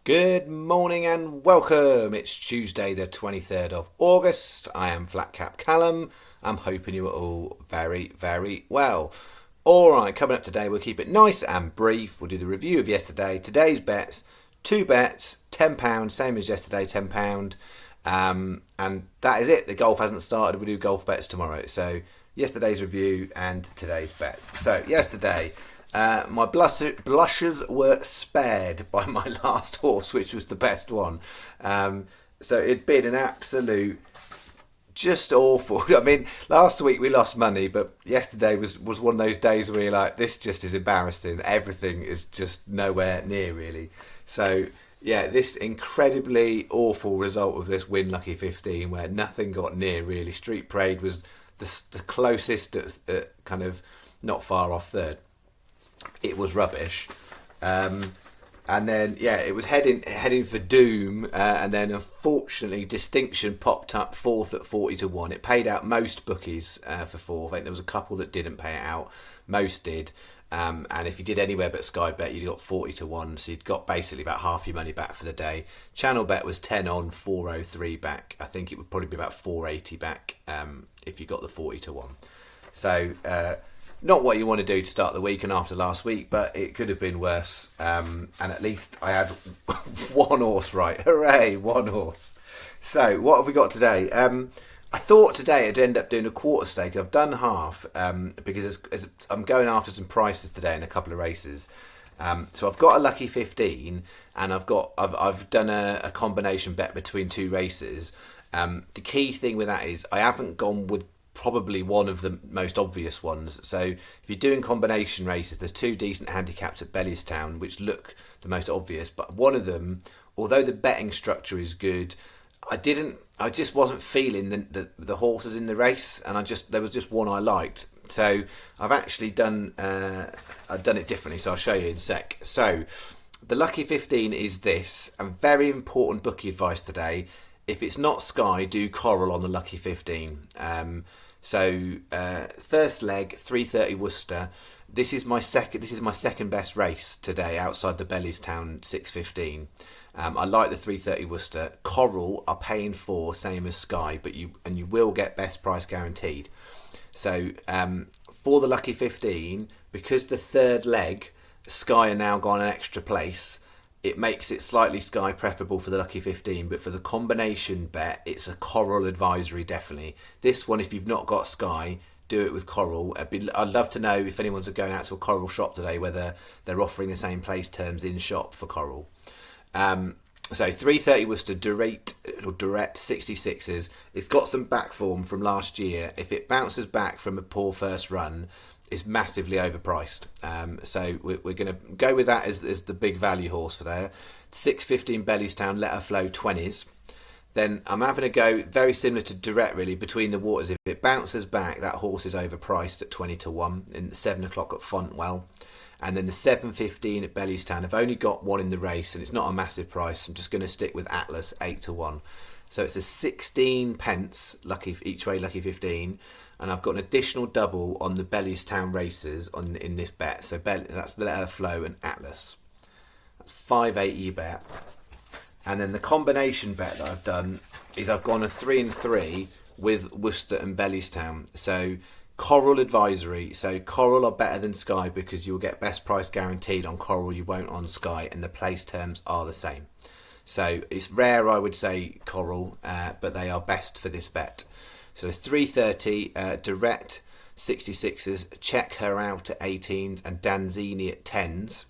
Good morning and welcome. It's Tuesday the 23rd of August. I am Flat Cap Callum. I'm hoping you are all very, very well. Alright, coming up today, we'll keep it nice and brief. We'll do the review of yesterday. Today's bets, two bets, £10, same as yesterday, £10. And that is it. The golf hasn't started. We'll do golf bets tomorrow. So yesterday's review and today's bets. So yesterday, my blushes were spared by my last horse, which was the best one. So it'd been an absolute, just awful. I mean, last week we lost money, but yesterday was one of those days where you're like, this just is embarrassing. Everything is just nowhere near, really. So, yeah, this incredibly awful result of this win lucky 15, where nothing got near, really. Street Parade was the closest at kind of not far off third. It was rubbish. And then, yeah, it was heading for doom. And then, unfortunately, Distinction popped up fourth at 40-1. It paid out most bookies for fourth. I think there was a couple that didn't pay it out. Most did. And if you did anywhere but Sky Bet, you got 40-1. So you'd got basically about half your money back for the day. Channel Bet was 10 on, 403 back. I think it would probably be about 480 back if you got the 40-1. So, not what you want to do to start the week and after last week, but it could have been worse. And at least I had one horse right. Hooray, one horse. So what have we got today? I thought today I'd end up doing a quarter stake. I've done half because I'm going after some prices today in a couple of races. So I've got a lucky 15 and I've done a combination bet between two races. The key thing with that is I haven't gone with probably one of the most obvious ones. So if you're doing combination races, there's two decent handicaps at Bellewstown which look the most obvious, but one of them, although the betting structure is good, I just wasn't feeling the horses in the race, and there was just one I liked. So I've actually done it differently, so I'll show you in a sec. So the lucky 15 is this, and very important bookie advice today. If it's not Sky, do Coral on the lucky 15. First leg, 3:30 Worcester. This is my second best race today outside the Bellewstown 6:15. I like the 3:30 Worcester. Coral are paying for same as Sky, but you will get best price guaranteed. So for the lucky 15, because the third leg, Sky are now gone an extra place. It makes it slightly Sky preferable for the lucky 15, but for the combination bet, it's a Coral advisory, definitely. This one, if you've not got Sky, do it with Coral. I'd love to know if anyone's going out to a Coral shop today, whether they're offering the same place terms in shop for Coral. So 3:30 Worcester, direct 66s. It's got some back form from last year. If it bounces back from a poor first run, is massively overpriced. So we're going to go with that as the big value horse for there. 6:15 Bellewstown, let her flow 20s. Then I'm having to go very similar to Direct, really, between the waters. If it bounces back, that horse is overpriced at 20-1 in the 7 o'clock at Fontwell. And then the 7:15 at Bellewstown. I've only got one in the race and it's not a massive price. I'm just going to stick with Atlas 8-1. So it's a 16 pence lucky each way, lucky 15. And I've got an additional double on the Bellewstown races in this bet. So that's Let Her Flow and Atlas. That's 580 bet. And then the combination bet that I've done is I've gone a 3 and 3 with Worcester and Bellewstown. So Coral advisory. So Coral are better than Sky because you'll get best price guaranteed on Coral. You won't on Sky, and the place terms are the same. So it's rare, I would say, Coral, but they are best for this bet. So 3:30 direct 66s, check her out at 18s, and Danzini at 10s.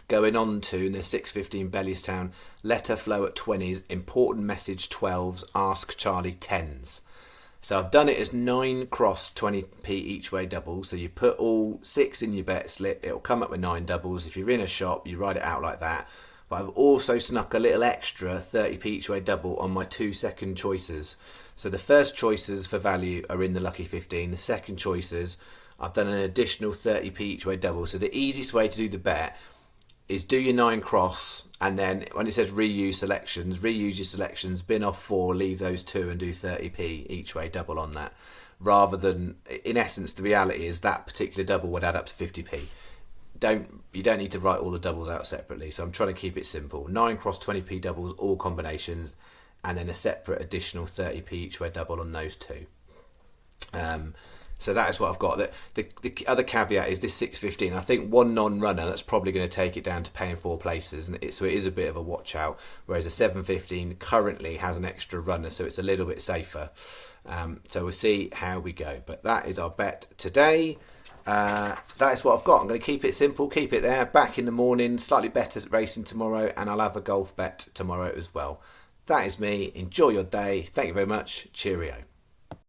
Going on to in the 6:15 Bellewstown, let her flow at 20s, important message 12s, ask Charlie 10s. So I've done it as 9 cross 20p each way doubles. So you put all 6 in your bet slip, it'll come up with 9 doubles. If you're in a shop, you write it out like that. But I've also snuck a little extra 30p each way double on my 2 second choices. So the first choices for value are in the lucky 15. The second choices, I've done an additional 30p each way double. So the easiest way to do the bet is do your 9 cross, and then when it says reuse your selections, bin off 4, leave those 2 and do 30p each way double on that. Rather than, in essence, the reality is that particular double would add up to 50p. you don't need to write all the doubles out separately. So I'm trying to keep it simple. 9 cross 20p doubles, all combinations, and then a separate additional 30p each way double on those two. So that is what I've got. The other caveat is this 615. I think one non-runner, that's probably going to take it down to paying 4 places, and so it is a bit of a watch out. Whereas a 715 currently has an extra runner, so it's a little bit safer. So we'll see how we go. But that is our bet today. That is what I've got. I'm going to keep it simple, keep it there. Back in the morning, slightly better racing tomorrow, and I'll have a golf bet tomorrow as well. That is me. Enjoy your day. Thank you very much. Cheerio.